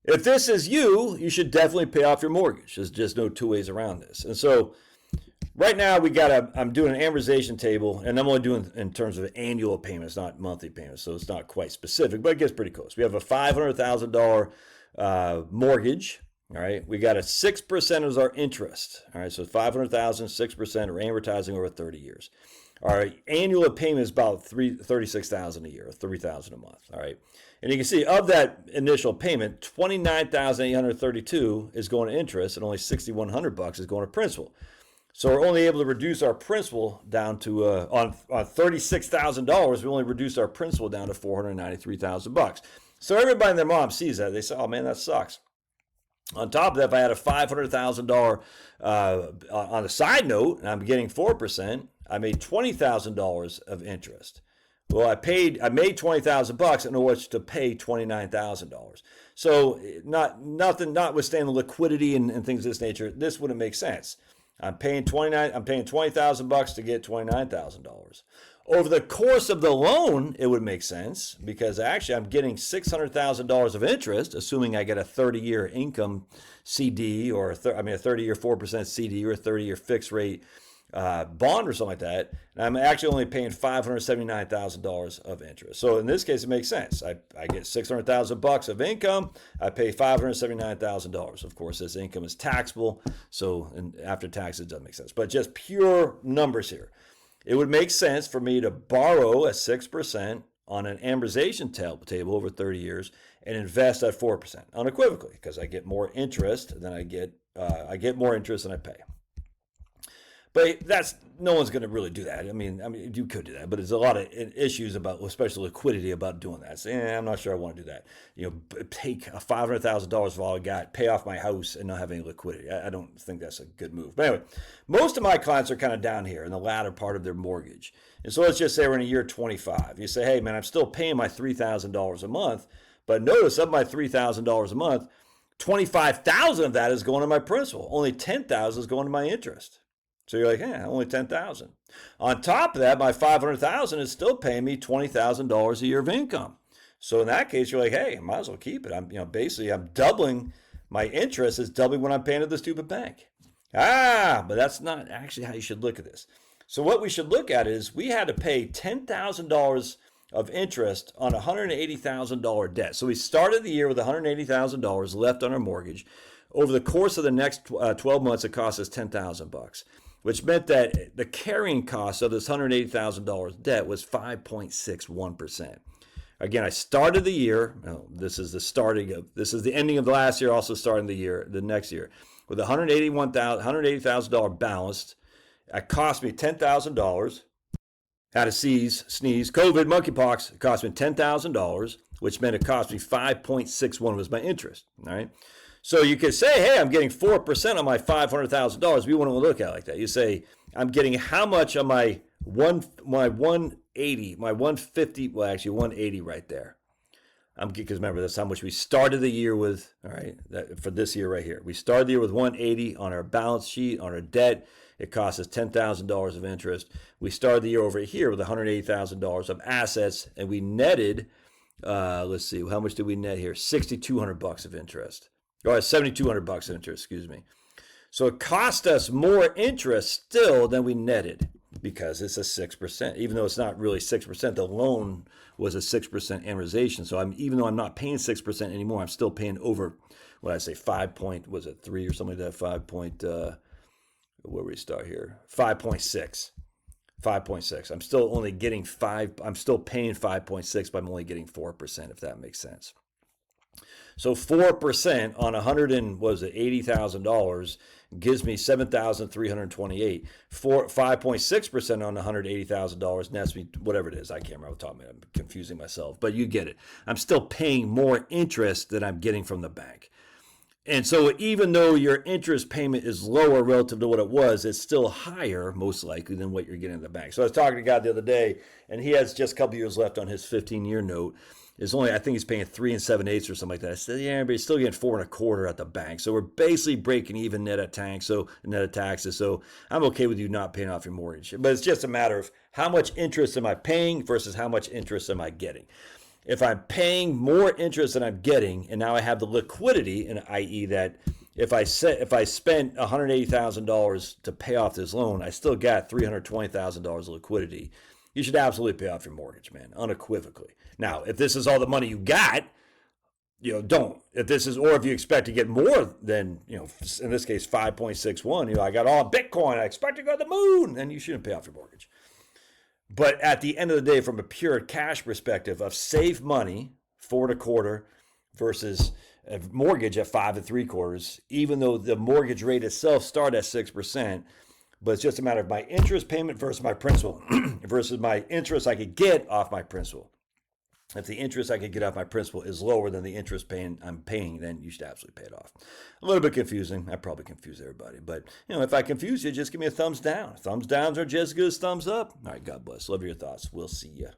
If this is you, you should definitely pay off your mortgage. There's just no two ways around this. And so right now I'm doing an amortization table, and I'm only doing in terms of annual payments, not monthly payments. So it's not quite specific, but it gets pretty close. We have a $500,000 mortgage. All right, we got a 6% as our interest. All right, so 500,000, 6%, or amortizing over 30 years. Our annual payment is about $36,000 a year, or $3,000 a month. All right, and you can see of that initial payment, $29,832 is going to interest, and only $6,100 is going to principal. So we're only able to reduce our principal down to on $36,000. We only reduced our principal down to $493,000. So everybody and their mom sees that. They say, "Oh man, that sucks." On top of that, if I had a $500,000 on a side note, and I'm getting 4%, I made $20,000 of interest. Well, I made $20,000 in order to pay $29,000. So notwithstanding liquidity and things of this nature, this wouldn't make sense. I'm paying $20,000 to get $29,000. Over the course of the loan, it would make sense because actually I'm getting $600,000 of interest, assuming I get a 30-year income CD or a 30-year 4% CD or a 30-year fixed rate bond or something like that. And I'm actually only paying $579,000 of interest. So in this case, it makes sense. I get $600,000 of income. I pay $579,000. Of course, this income is taxable. So after tax, it doesn't make sense. But just pure numbers here. It would make sense for me to borrow at 6% on an amortization table over 30 years and invest at 4% unequivocally because I get more interest than I get more interest than I pay. But no one's going to really do that. I mean, you could do that, but there's a lot of issues about, especially liquidity, about doing that. So, I'm not sure I want to do that. Take $500,000 of all I got, pay off my house, and not have any liquidity. I don't think that's a good move. But anyway, most of my clients are kind of down here in the latter part of their mortgage. And so let's just say we're in a year 25. You say, hey, man, I'm still paying my $3,000 a month, but notice of my $3,000 a month, $25,000 of that is going to my principal. Only $10,000 is going to my interest. So you're like, only $10,000. On top of that, my $500,000 is still paying me $20,000 a year of income. So in that case, you're like, hey, I might as well keep it. I'm doubling my interest is doubling what I'm paying to the stupid bank. But that's not actually how you should look at this. So what we should look at is we had to pay $10,000 of interest on a $180,000 debt. So we started the year with $180,000 left on our mortgage. Over the course of the next 12 months, it cost us $10,000. Which meant that the carrying cost of this $180,000 debt was 5.61%. Again, I started the year, this is the ending of the last year, also starting the next year, with $180,000 balanced. It cost me $10,000. Had to sneeze, COVID, monkeypox, it cost me $10,000, which meant it cost me 5.61 was my interest, all right? So you could say, hey, I'm getting 4% on my $500,000. We wouldn't look at it like that. You say, I'm getting how much on my 180, my 150, well, actually 180 right there. Because remember, that's how much we started the year with, all right, for this year right here. We started the year with 180 on our balance sheet, on our debt. It cost us $10,000 of interest. We started the year over here with $180,000 of assets, and we netted, let's see, how much did we net here? $6,200 of interest. Or $7,200 in interest, excuse me. So it cost us more interest still than we netted because it's a 6%. Even though it's not really 6%, the loan was a 6% amortization. So even though I'm not paying 6% anymore, I'm still paying over, what did I say, 5.3 or something like that, where we start here? 5.6. 5.6. I'm still only getting I'm still paying 5.6, but I'm only getting 4%, if that makes sense. So 4% on $80,000 gives me $7,328. 5.6% on $180,000 nets me whatever it is. I can't remember what I'm talking about. I'm confusing myself, but you get it. I'm still paying more interest than I'm getting from the bank. And so even though your interest payment is lower relative to what it was, it's still higher, most likely, than what you're getting in the bank. So I was talking to a guy the other day, and he has just a couple years left on his 15-year note. I think he's paying 3 7/8 or something like that. I said, yeah, but he's still getting 4 1/4 at the bank. So we're basically breaking even net of taxes. So I'm okay with you not paying off your mortgage. But it's just a matter of how much interest am I paying versus how much interest am I getting. if I'm paying more interest than I'm getting, and now I have the liquidity, and i.e. that if I spent $180,000 to pay off this loan, I still got $320,000 of liquidity. You should absolutely pay off your mortgage, man, unequivocally. Now, if this is all the money you got, don't. If this is, or if you expect to get more than, in this case, 5.61, I got all Bitcoin, I expect to go to the moon, then you shouldn't pay off your mortgage. But at the end of the day, from a pure cash perspective of save money, 4.25% versus a mortgage at 5.75%, even though the mortgage rate itself starts at 6%, but it's just a matter of my interest payment versus my principal versus my interest I could get off my principal. If the interest I could get off my principal is lower than the interest I'm paying, then you should absolutely pay it off. A little bit confusing. I probably confused everybody. But, if I confuse you, just give me a thumbs down. Thumbs downs are just as good as thumbs up. All right, God bless. Love your thoughts. We'll see you.